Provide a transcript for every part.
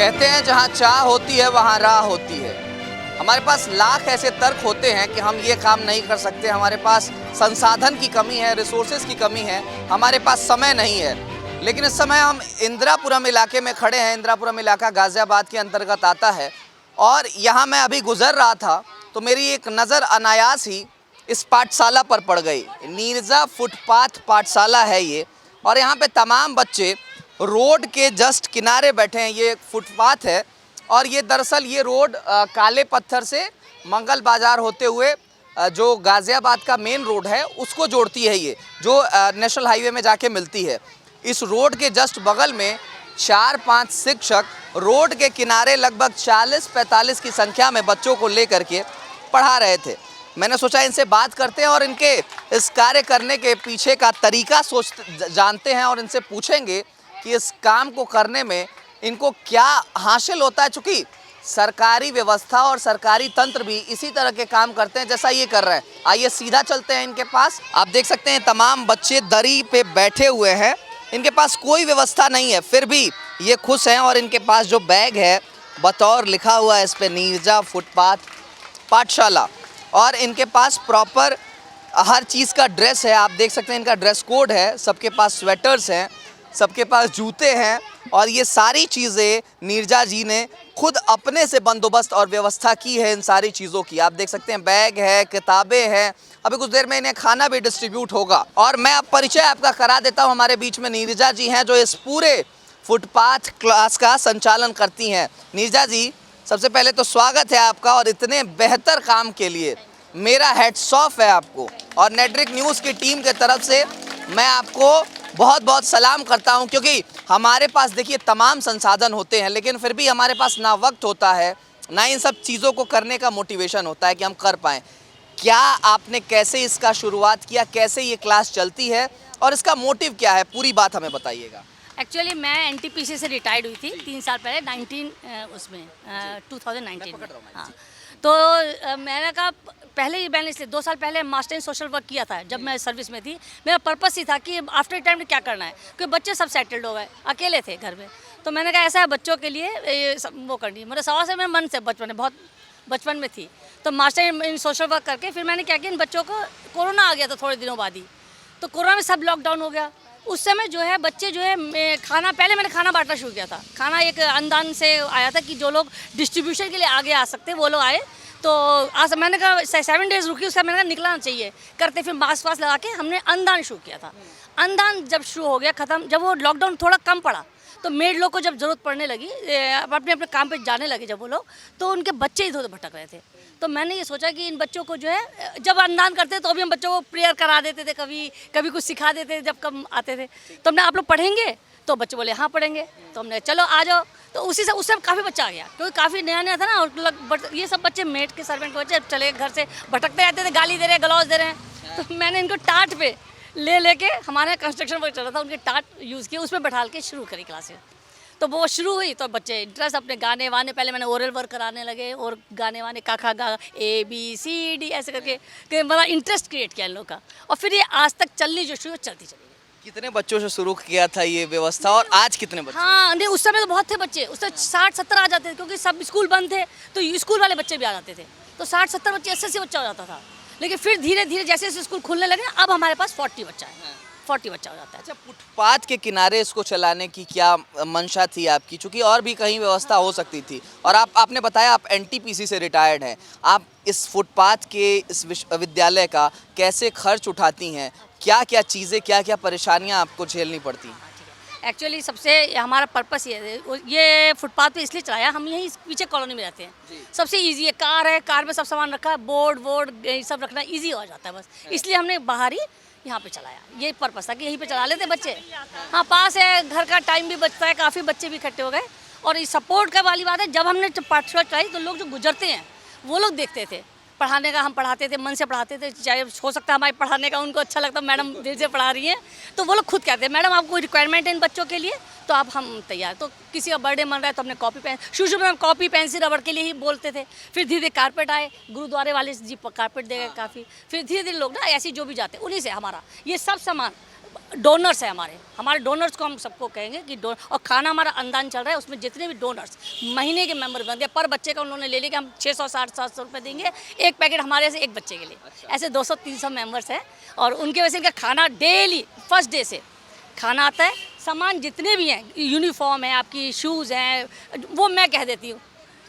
कहते हैं जहाँ चाह होती है वहाँ राह होती है। हमारे पास लाख ऐसे तर्क होते हैं कि हम ये काम नहीं कर सकते, हमारे पास संसाधन की कमी है, रिसोर्सेज की कमी है, हमारे पास समय नहीं है। लेकिन इस समय हम इंदिरापुरम इलाके में खड़े हैं। इंदिरापुरम इलाका गाज़ियाबाद के अंतर्गत आता है और यहाँ मैं अभी गुज़र रहा था तो मेरी एक नज़र अनायास ही इस पाठशाला पर पड़ गई। नीरजा फुटपाथ पाठशाला है ये, और यहाँ पे तमाम बच्चे रोड के जस्ट किनारे बैठे हैं। ये फुटपाथ है और ये दरअसल ये रोड काले पत्थर से मंगल बाज़ार होते हुए जो गाज़ियाबाद का मेन रोड है उसको जोड़ती है, ये जो नेशनल हाईवे में जाके मिलती है। इस रोड के जस्ट बगल में 4-5 शिक्षक रोड के किनारे लगभग 40-45 की संख्या में बच्चों को लेकर के पढ़ा रहे थे। मैंने सोचा इनसे बात करते हैं और इनके इस कार्य करने के पीछे का तरीका जानते हैं और इनसे पूछेंगे कि इस काम को करने में इनको क्या हासिल होता है, चूँकि सरकारी व्यवस्था और सरकारी तंत्र भी इसी तरह के काम करते हैं जैसा ये कर रहे हैं। आइए सीधा चलते हैं इनके पास। आप देख सकते हैं तमाम बच्चे दरी पे बैठे हुए हैं, इनके पास कोई व्यवस्था नहीं है, फिर भी ये खुश हैं। और इनके पास जो बैग है बतौर लिखा हुआ है इस पर नीरजा फुटपाथ पाठशाला, और इनके पास प्रॉपर हर चीज़ का ड्रेस है। आप देख सकते हैं इनका ड्रेस कोड है, सबके पास स्वेटर्स हैं, सबके पास जूते हैं, और ये सारी चीज़ें नीरजा जी ने खुद अपने से बंदोबस्त और व्यवस्था की है इन सारी चीज़ों की। आप देख सकते हैं बैग है, किताबें हैं, अभी कुछ देर में इन्हें खाना भी डिस्ट्रीब्यूट होगा। और मैं अब परिचय आपका करा देता हूँ। हमारे बीच में नीरजा जी हैं जो इस पूरे फुटपाथ क्लास का संचालन करती हैं। नीरजा जी, सबसे पहले तो स्वागत है आपका, और इतने बेहतर काम के लिए मेरा हैट्स ऑफ है आपको, और नेटरिक न्यूज़ की टीम की तरफ से मैं आपको बहुत बहुत सलाम करता हूं। क्योंकि हमारे पास देखिए तमाम संसाधन होते हैं, लेकिन फिर भी हमारे पास ना वक्त होता है, ना इन सब चीज़ों को करने का मोटिवेशन होता है कि हम कर पाएँ। क्या आपने कैसे इसका शुरुआत किया, कैसे ये क्लास चलती है और इसका मोटिव क्या है, पूरी बात हमें बताइएगा। एक्चुअली मैं एनटीपीसी से रिटायर्ड हुई थी 3 साल पहले 2019 में। हाँ, तो मैंने कहा पहले मैंने इसलिए 2 साल पहले मास्टर इन सोशल वर्क किया था जब मैं सर्विस में थी। मेरा पर्पस ही था कि आफ्टर रिटायरमेंट क्या करना है, क्योंकि बच्चे सब सेटल्ड हो गए, अकेले थे घर में। तो मैंने कहा ऐसा है बच्चों के लिए वो करनी, मेरे सवा से मेरे मन से बहुत बचपन में थी। तो मास्टर इन सोशल वर्क करके फिर मैंने क्या किया, इन बच्चों को कोरोना आ गया था थोड़े दिनों बाद ही। तो कोरोना में सब लॉकडाउन हो गया। उस समय जो है बच्चे जो है खाना, पहले मैंने खाना बांटना शुरू किया था। खाना एक अनुदान से आया था कि जो लोग डिस्ट्रीब्यूशन के लिए आगे आ सकते वो लोग आए। तो आज मैंने कहा 7 डेज़ रुकी, उसका मैंने कहा निकलना चाहिए करते, फिर मास्क वास्क लगा के हमने अनुदान शुरू किया था। अनुदान जब शुरू हो गया ख़त्म, जब वो लॉकडाउन थोड़ा कम पड़ा तो मेड लोग को जब ज़रूरत पड़ने लगी, अपने अपने काम पे जाने लगे जब वो लोग, तो उनके बच्चे इधर उधर भटक रहे थे। तो मैंने ये सोचा कि इन बच्चों को जो है, जब अनुदान करते तो भी हम बच्चों को प्रेयर करा देते थे, कभी कुछ सिखा देते थे जब कम आते थे। तो हमने आप लोग पढ़ेंगे, तो बच्चे बोले हाँ पढ़ेंगे। तो हमने चलो आ जाओ। तो उसी से उससे काफ़ी बच्चा आ गया, क्योंकि काफ़ी नया नया था ना। और ये सब बच्चे मेड के सर्वेंट के बच्चे चले घर से भटकते रहते थे, गाली दे रहे हैं, गलौज दे रहे हैं। तो मैंने इनको टाट पे लेके, हमारे कंस्ट्रक्शन वर्क चल रहा था, उनके टाट यूज़ किए, उसमें बैठा के शुरू करी क्लासेस। तो वो शुरू हुई तो बच्चे इंटरेस्ट अपने गाने वाने, पहले मैंने ओरल वर्क कराने लगे और गाने वाने का खा गा ABCD ऐसे करके बड़ा इंटरेस्ट क्रिएट किया इन लोग का। और फिर ये आज तक चलनी जो शुरू चलती चली। कितने बच्चों से शुरू किया था ये व्यवस्था और आज कितने बच्चे? हाँ नहीं, उस समय तो बहुत थे बच्चे, उस समय 60-70 आ जाते थे, क्योंकि सब स्कूल बंद थे तो स्कूल वाले बच्चे भी आ जाते थे। तो 60-70 बच्चे ऐसे बच्चा हो जाता था। लेकिन फिर धीरे धीरे जैसे जैसे स्कूल खुलने लगे, अब हमारे पास 40 बच्चा है, 40 बच्चा हो जाता है। अच्छा, फुटपाथ के किनारे इसको चलाने की क्या मंशा थी आपकी, चूँकि और भी कहीं व्यवस्था हो सकती थी, और आपने बताया आप NTPC से रिटायर्ड हैं, आप इस फुटपाथ के इस विश्वविद्यालय का कैसे खर्च उठाती हैं, क्या क्या चीज़ें, क्या क्या परेशानियां आपको झेलनी पड़ती हैं? एक्चुअली सबसे हमारा पर्पस ये फुटपाथ पे इसलिए चलाया, हम यहीं पीछे कॉलोनी में रहते हैं। सबसे इजी है, कार में सब सामान रखा है, बोर्ड सब रखना इजी हो जाता है, बस इसलिए हमने बाहर ही यहाँ पे चलाया। ये पर्पस था कि यहीं पे चला लेते बच्चे। हाँ, पास है, घर का टाइम भी बचता है, काफ़ी बच्चे भी इकट्ठे हो गए। और इस सपोर्ट का वाली बात है, जब हमने पाठशाला चलाई तो लोग जो गुजरते हैं वो लोग देखते थे पढ़ाने का, हम पढ़ाते थे, मन से पढ़ाते थे। चाहे हो सकता है हमारे पढ़ाने का उनको अच्छा लगता, मैडम दिल से पढ़ा रही हैं, तो वो लोग खुद कहते हैं मैडम आपको रिक्वायरमेंट है इन बच्चों के लिए, तो आप हम तैयार। तो किसी का बर्थडे मन रहा है तो हमने कॉपी पेन, शुरू में हम कॉपी पेंसिल रबड़ के लिए ही बोलते थे। फिर धीरे धीरे कारपेट आए, गुरुद्वारे वाले जी कारपेट दे गए काफ़ी। फिर धीरे धीरे लोग ना ऐसे जो भी जाते उन्हीं से हमारा ये सब सामान डोनर्स है हमारे डोनर्स को हम सबको कहेंगे कि और खाना हमारा अनुदान चल रहा है, उसमें जितने भी डोनर्स महीने के मेंबर बनते हैं, पर बच्चे का उन्होंने ले लिया कि हम 660-700 रुपये देंगे एक पैकेट हमारे से एक बच्चे के लिए। ऐसे 200-300 मेंबर्स हैं और उनके वजह से इनका खाना डेली फर्स्ट डे से खाना आता है। सामान जितने भी हैं, यूनिफॉर्म है, आपकी शूज़ हैं, वो मैं कह देती हूँ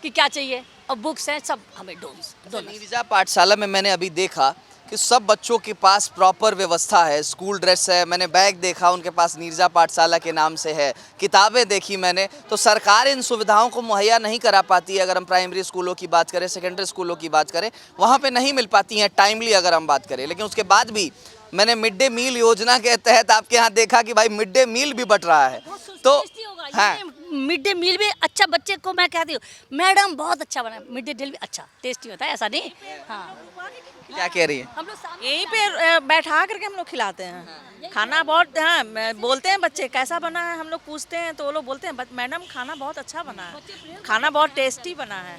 कि क्या चाहिए, और बुक्स हैं, सब हमें डोनर्स। नीरजा पाठशाला में मैंने अभी देखा कि सब बच्चों के पास प्रॉपर व्यवस्था है, स्कूल ड्रेस है, मैंने बैग देखा उनके पास नीरजा पाठशाला के नाम से है, किताबें देखी मैंने। तो सरकार इन सुविधाओं को मुहैया नहीं करा पाती है। अगर हम प्राइमरी स्कूलों की बात करें, सेकेंडरी स्कूलों की बात करें, वहाँ पे नहीं मिल पाती हैं टाइमली अगर हम बात करें। लेकिन उसके बाद भी मैंने मिड डे मील योजना के तहत आपके यहाँ देखा कि भाई मिड डे मील भी बट रहा है। तो हाँ, मिड डे मील भी अच्छा, बच्चे को मैं कहती हूँ मैडम बहुत अच्छा बना, मिड डे मील भी अच्छा टेस्टी होता है, ऐसा नहीं। हाँ, क्या कह रही है? हम लोग यहीं पे बैठा करके हम लोग खिलाते हैं खाना। बहुत हाँ, बोलते हैं बच्चे कैसा बना है, हम लोग पूछते हैं तो वो लोग बोलते हैं मैडम खाना बहुत अच्छा बना है, खाना बहुत टेस्टी बना है।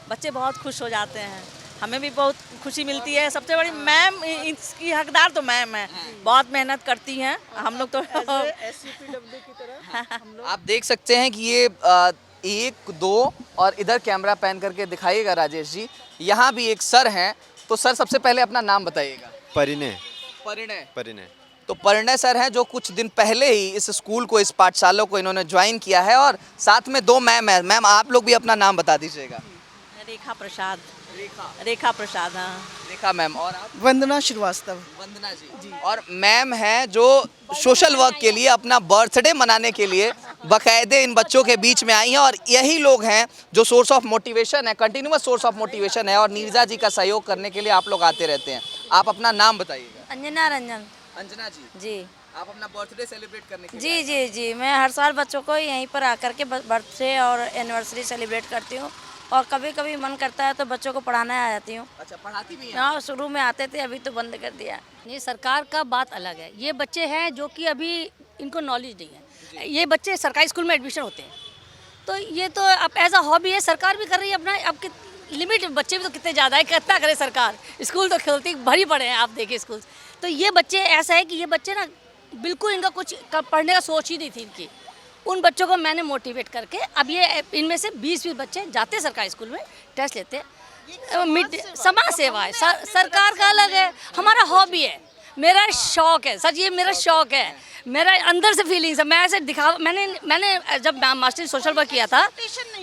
बच्चे बहुत खुश हो जाते हैं, हमें भी बहुत खुशी मिलती है। सबसे बड़ी मैम इसकी हकदार तो मैम है, बहुत मेहनत करती हैं। हम लोग तो आप देख सकते हैं कि ये 1, 2 और इधर कैमरा पैन करके दिखाइएगा राजेश जी, यहाँ भी एक सर हैं। तो सर सबसे पहले अपना नाम बताइएगा। परिणय। परिणय। तो परिणय सर हैं जो कुछ दिन पहले ही इस स्कूल को, इस पाठशाला को इन्होंने ज्वाइन किया है, और साथ में 2 मैम है। मैम आप लोग भी अपना नाम बता दीजिएगा। रेखा प्रसाद। रेखा प्रसाद। हाँ, रेखा मैम। और आप? वंदना श्रीवास्तव। वंदना जी। और मैम हैं जो सोशल वर्क के लिए, अपना बर्थडे मनाने के लिए बाकायदे इन बच्चों के बीच में आई हैं। और यही लोग हैं जो सोर्स ऑफ मोटिवेशन है, कंटिन्यूअस सोर्स ऑफ मोटिवेशन है, और नीरजा जी का सहयोग करने के लिए आप लोग आते रहते हैं। आप अपना नाम बताइएगा। अंजना रंजन। अंजना जी। जी आप अपना बर्थडे सेलिब्रेट करने के लिए जी जी जी, मैं हर साल बच्चों को यहीं पर आकर के बर्थडे और एनिवर्सरी सेलिब्रेट करती हूँ, और कभी कभी मन करता है तो बच्चों को पढ़ाने आ जाती हूँ। अच्छा, पढ़ाती भी हैं? हाँ, शुरू में आते थे, अभी तो बंद कर दिया। ये सरकार का बात अलग है, ये बच्चे हैं जो कि अभी इनको नॉलेज नहीं है। ये बच्चे सरकारी स्कूल में एडमिशन होते हैं, तो ये तो अब एज अ हॉबी है, सरकार भी कर रही है अपना। अब लिमिट, बच्चे भी तो कितने ज़्यादा है, कितना करे सरकार, स्कूल तो खेलती भरी पड़े हैं, आप देखिए स्कूल। तो ये बच्चे ऐसा है कि ये बच्चे ना बिल्कुल, इनका कुछ पढ़ने का सोच ही नहीं थी इनकी। उन बच्चों को मैंने मोटिवेट करके, अब ये इनमें से 20 बच्चे जाते हैं सरकारी स्कूल में, टेस्ट लेते हैं। मिड समाज सेवा है, सरकार का अलग है, हमारा हॉबी है, मेरा शौक है। सच ये मेरा शौक है, मेरा अंदर से फीलिंग्स है। मैं ऐसे मैंने जब मास्टर सोशल वर्क किया था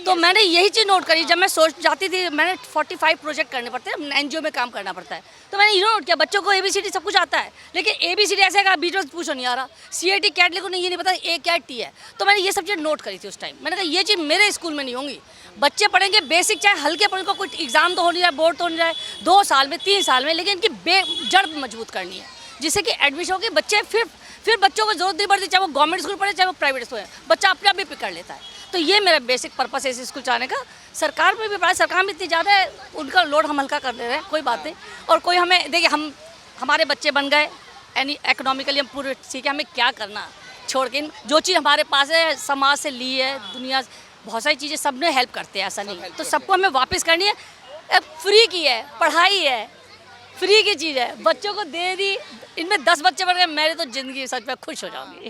तो मैंने यही चीज़ नोट करी। जब मैं सोच जाती थी, मैंने 45 प्रोजेक्ट करने पड़ते हैं, NGO में काम करना पड़ता है, तो मैंने ये नोट किया बच्चों को ABCD सब कुछ आता है, लेकिन ABCD ऐसे का बीच में पूछो नहीं आ रहा, CAT कैट लिखो नहीं, ये नहीं पता A क्या T है। तो मैंने ये सब चीज़ नोट करी थी उस टाइम। मैंने कहा ये चीज़ मेरे स्कूल में नहीं होंगी, बच्चे पढ़ेंगे बेसिक, चाहे हल्के पढ़ें, कोई एग्जाम तो हो नहीं रहा, बोर्ड तो हो नहीं रहा है 2 साल में 3 साल में, लेकिन इनकी जड़ मजबूत करनी है, जिससे कि एडमिशन हो के बच्चे फिर बच्चों को जरूरत नहीं पड़ती, चाहे वो गवर्नमेंट स्कूल पढ़े चाहे वो प्राइवेट स्कूल है, बच्चा अपने आप भी पिक कर लेता है। तो ये मेरा बेसिक पर्पस है इस स्कूल चाहने का। सरकार में भी पढ़ा, सरकार में इतनी ज़्यादा है, उनका लोड हम हल्का कर दे रहे हैं, कोई बात नहीं। और कोई हमें देखिए, हमारे बच्चे बन गए, यानी इकोनॉमिकली हम पूरे सीखे, हमें क्या करना छोड़ के, जो चीज़ हमारे पास है समाज से ली है, दुनिया बहुत सारी चीज़ें सब में हेल्प करते हैं, ऐसा नहीं, तो सबको हमें वापस करनी है। फ्री की है पढ़ाई, है फ्री की चीज़ है, बच्चों को दे दी, इनमें 10 बच्चे बढ़ गए, मेरे तो ज़िंदगी सच में खुश हो जाऊंगी।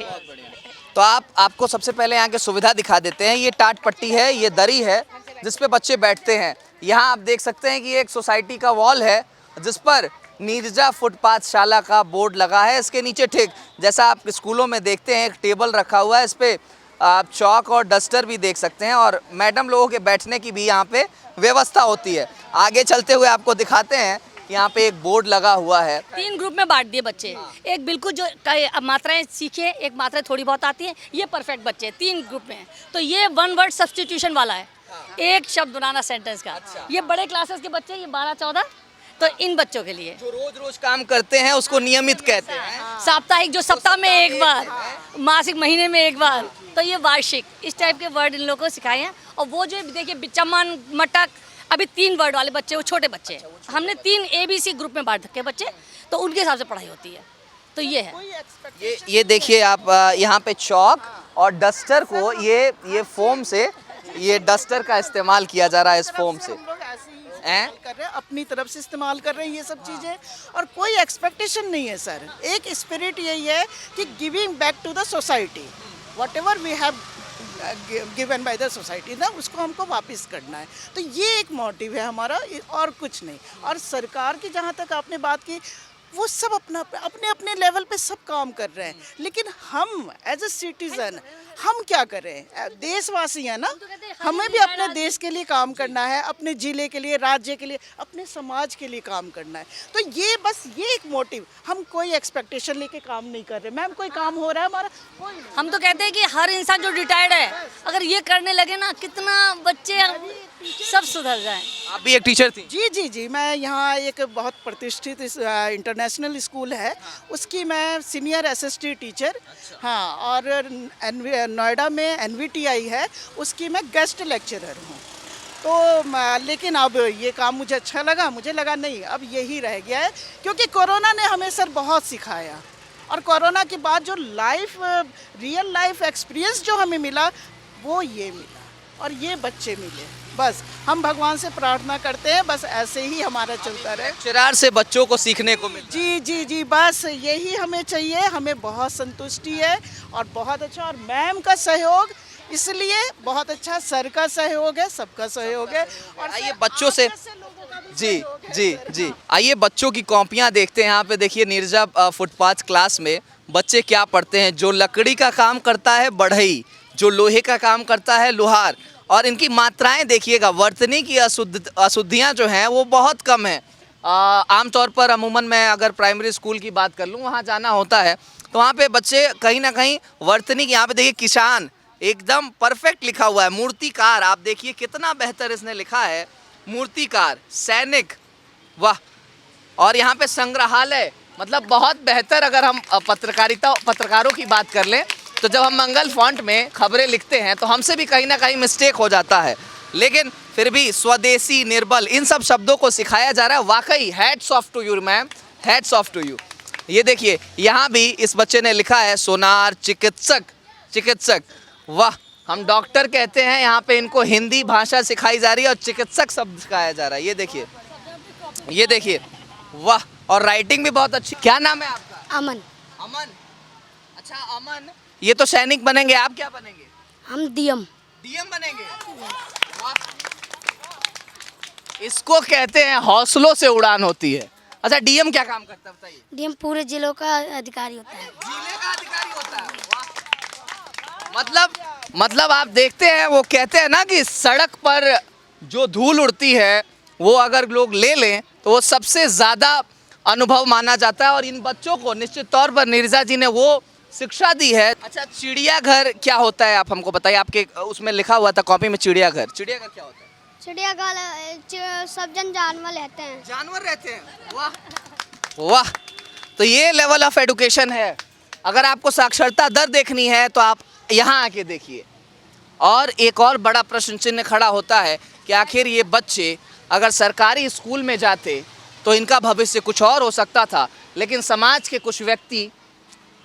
तो आपको सबसे पहले यहाँ के सुविधा दिखा देते हैं। ये टाट पट्टी है, ये दरी है जिस पे बच्चे बैठते हैं। यहाँ आप देख सकते हैं कि एक सोसाइटी का वॉल है जिस पर नीरजा फुट पाठशाला का बोर्ड लगा है। इसके नीचे ठीक जैसा आप स्कूलों में देखते हैं, एक टेबल रखा हुआ है, इस पर आप चौक और डस्टर भी देख सकते हैं, और मैडम लोगों के बैठने की भी यहाँ पे व्यवस्था होती है। आगे चलते हुए आपको दिखाते हैं, यहाँ पे एक बोर्ड लगा हुआ है। 3 ग्रुप में बांट दिए बच्चे, एक बिल्कुल जो मात्राएं सीखे, एक मात्राएं थोड़ी बहुत आती हैं, ये परफेक्ट बच्चे 3 ग्रुप में हैं। तो ये 1 वर्ड सब्स्टिट्यूशन वाला है, एक शब्द बनाना सेंटेंस का। ये बड़े क्लासेस के बच्चे, ये 12-14, तो इन बच्चों के लिए जो रोज काम करते हैं उसको नियमित कहते हैं। साप्ताहिक, जो सप्ताह में एक बार, मासिक, महीने में एक बार, तो ये वार्षिक, इस टाइप के वर्ड इन लोगों को सिखाए हैं। और वो जो देखिए चमन, मटक, अभी 3 वर्ड वाले बच्चे, वो छोटे बच्चे, हमने 3 ABC ग्रुप में बांट रखे बच्चे, तो उनके हिसाब से पढ़ाई होती है। तो ये है, ये देखिए आप, यहाँ पे चौक और डस्टर को ये फोम से, ये डस्टर का इस्तेमाल किया जा रहा है, इस फोम से हैं? कर रहे हैं, अपनी तरफ से इस्तेमाल कर रहे हैं ये सब चीज़ें, और कोई एक्सपेक्टेशन नहीं है सर। एक स्पिरिट यही है कि giving back to the society, whatever we have given by the society ना, उसको हमको वापस करना है। तो ये एक मोटिव है हमारा, और कुछ नहीं। और सरकार की जहाँ तक आपने बात की, वो सब अपना अपने अपने लेवल पे सब काम कर रहे हैं, लेकिन हम एज अ सिटीजन हम क्या करें? देशवासी हैं ना, हमें भी अपने देश के लिए काम करना है, अपने ज़िले के लिए, राज्य के लिए, अपने समाज के लिए काम करना है। तो ये बस ये एक मोटिव, हम कोई एक्सपेक्टेशन लेके काम नहीं कर रहे। मैम कोई काम हो रहा है हमारा? कोई नहीं। हम तो कहते हैं कि हर इंसान जो रिटायर्ड है अगर ये करने लगे ना, कितना बच्चे सब सुधर जाए। आप भी एक टीचर थी? जी जी जी, मैं यहाँ एक बहुत प्रतिष्ठित इंटरनेशनल स्कूल है, उसकी मैं सीनियर एसएसटी टीचर, हाँ, और नोएडा में एनवीटीआई है, उसकी मैं गेस्ट लेक्चरर हूँ। तो लेकिन अब ये काम मुझे अच्छा लगा, मुझे लगा नहीं अब यही रह गया है, क्योंकि कोरोना ने हमें सर बहुत सिखाया, और कोरोना के बाद जो रियल लाइफ एक्सपीरियंस जो हमें मिला वो ये मिला, और ये बच्चे मिले। बस हम भगवान से प्रार्थना करते हैं, बस ऐसे ही हमारा चलता रहे। लेक्चरार से बच्चों को सीखने को मिलता है। जी जी जी, बस यही हमें चाहिए। हमें बहुत संतुष्टि है और बहुत अच्छा, और मैम का सहयोग इसलिए बहुत अच्छा, सर का सहयोग है, सबका सहयोग है। और आइए बच्चों से जी जी जी, आइए बच्चों की कॉपियाँ देखते हैं। यहाँ पे देखिए नीरजा फुटपाथ क्लास में बच्चे क्या पढ़ते हैं। जो लकड़ी का काम करता है बढ़ई, जो लोहे का काम करता है लोहार, और इनकी मात्राएं देखिएगा। वर्तनी की अशुद्धियाँ जो हैं वो बहुत कम है। आमतौर पर अमूमन मैं अगर प्राइमरी स्कूल की बात कर लूँ, वहाँ जाना होता है तो वहाँ पे बच्चे कहीं ना कहीं वर्तनी की, यहाँ पे देखिए किसान एकदम परफेक्ट लिखा हुआ है। मूर्तिकार, आप देखिए कितना बेहतर इसने लिखा है, मूर्तिकार, सैनिक, वाह। और यहाँ पे संग्रहालय, मतलब बहुत बेहतर। अगर हम पत्रकारों की बात कर लें तो जब हम मंगल फॉन्ट में खबरें लिखते हैं तो हमसे भी कहीं ना कहीं मिस्टेक हो जाता है, लेकिन फिर भी स्वदेशी, निर्बल, इन सब शब्दों को सिखाया जा रहा है। वाकई hats off to you ma'am, hats off to you. ये देखिए यहाँ भी इस बच्चे ने लिखा है सोनार, चिकित्सक, चिकित्सक, वाह। हम डॉक्टर कहते हैं, यहाँ पे इनको हिंदी भाषा सिखाई जा रही है और चिकित्सक शब्द सिखाया जा रहा है। ये देखिए, ये देखिए, वाह। और राइटिंग भी बहुत अच्छी। क्या नाम है आपका? अमन। अमन, अच्छा अमन, ये तो सैनिक बनेंगे, आप क्या बनेंगे? हम डीएम। डीएम बनेंगे, वाह। इसको कहते हैं हौसलों से उड़ान होती है। अच्छा डीएम क्या काम करता है बताइए? डीएम पूरे जिलों का अधिकारी होता है। जिले का अधिकारी होता है, वाह। मतलब आप देखते हैं, वो कहते हैं ना कि सड़क पर जो धूल उड़ती है वो अगर लोग ले लें तो वो सबसे ज़्यादा अनुभव माना जाता है। और इन बच्चों को निश्चित तौर पर नीरजा जी ने वो शिक्षा दी है। अच्छा चिड़ियाघर क्या होता है आप हमको बताइए? आपके उसमें लिखा हुआ था कॉपी में चिड़ियाघर। चिड़ियाघर क्या होता है? चिड़ियाघर सब जानवर रहते हैं। जानवर रहते हैं, वाह वाह। तो ये लेवल ऑफ एडुकेशन है। अगर आपको साक्षरता दर देखनी है तो आप यहाँ आके देखिए। और एक और बड़ा प्रश्न चिन्ह खड़ा होता है कि आखिर ये बच्चे अगर सरकारी स्कूल में जाते तो इनका भविष्य कुछ और हो सकता था, लेकिन समाज के कुछ व्यक्ति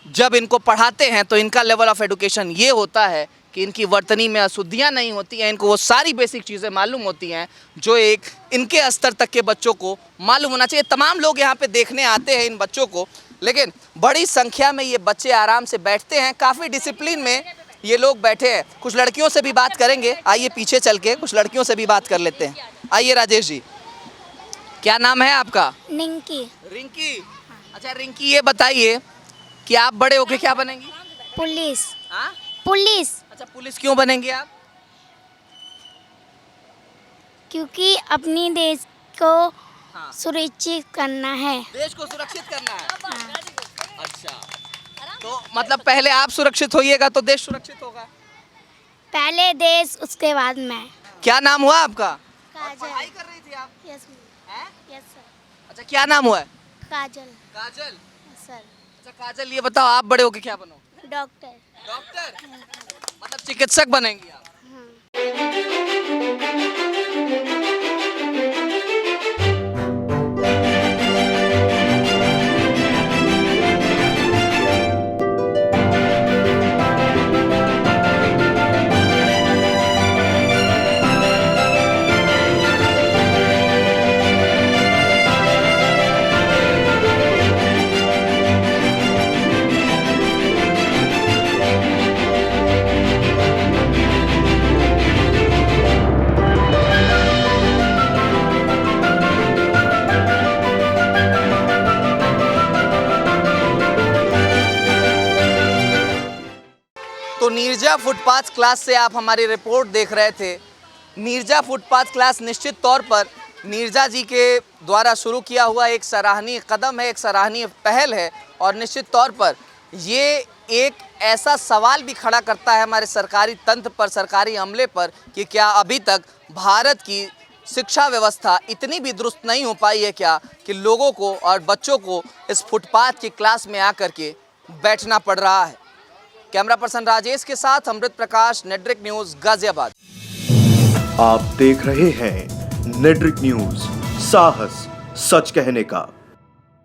जब इनको पढ़ाते हैं तो इनका लेवल ऑफ एडुकेशन ये होता है कि इनकी वर्तनी में अशुद्धियाँ नहीं होती हैं। इनको वो सारी बेसिक चीज़ें मालूम होती हैं जो एक इनके स्तर तक के बच्चों को मालूम होना चाहिए। तमाम लोग यहाँ पे देखने आते हैं इन बच्चों को, लेकिन बड़ी संख्या में ये बच्चे आराम से बैठते हैं, काफ़ी डिसिप्लिन में ये लोग बैठे हैं। कुछ लड़कियों से भी बात करेंगे, आइए पीछे चल के कुछ लड़कियों से भी बात कर लेते हैं। आइए राजेश जी, क्या नाम है आपका? निंकी। रिंकी। अच्छा रिंकी, ये बताइए कि आप बड़े होके क्या बनेंगी? पुलिस। हाँ? पुलिस। अच्छा पुलिस क्यों बनेंगे आप? क्योंकि अपनी देश को हाँ। सुरक्षित करना है। देश को सुरक्षित करना है। अच्छा, तो मतलब पहले आप सुरक्षित होइएगा तो देश सुरक्षित होगा। पहले देश, उसके बाद मैं। क्या नाम हुआ आपका? काजल। पढ़ाई कर रही थी आप? यस हैं? Yes sir. अच्छा क्या नाम हुआ है? काजल। काजल। सर। अच्छा काजल, ये बताओ आप बड़े होके क्या बनोगे? डॉक्टर। डॉक्टर, मतलब चिकित्सक बनेंगी आप? नीरजा फुटपाथ क्लास से आप हमारी रिपोर्ट देख रहे थे। नीरजा फुटपाथ क्लास निश्चित तौर पर नीरजा जी के द्वारा शुरू किया हुआ एक सराहनीय कदम है, एक सराहनीय पहल है और निश्चित तौर पर ये एक ऐसा सवाल भी खड़ा करता है हमारे सरकारी तंत्र पर, सरकारी अमले पर कि क्या अभी तक भारत की शिक्षा व्यवस्था इतनी भी दुरुस्त नहीं हो पाई है क्या कि लोगों को और बच्चों को इस फुटपाथ की क्लास में आकर के बैठना पड़ रहा है। कैमरा पर्सन राजेश के साथ अमृत प्रकाश, नेटड्रिक न्यूज़, गाजियाबाद। आप देख रहे हैं नेटड्रिक न्यूज़, साहस सच कहने का।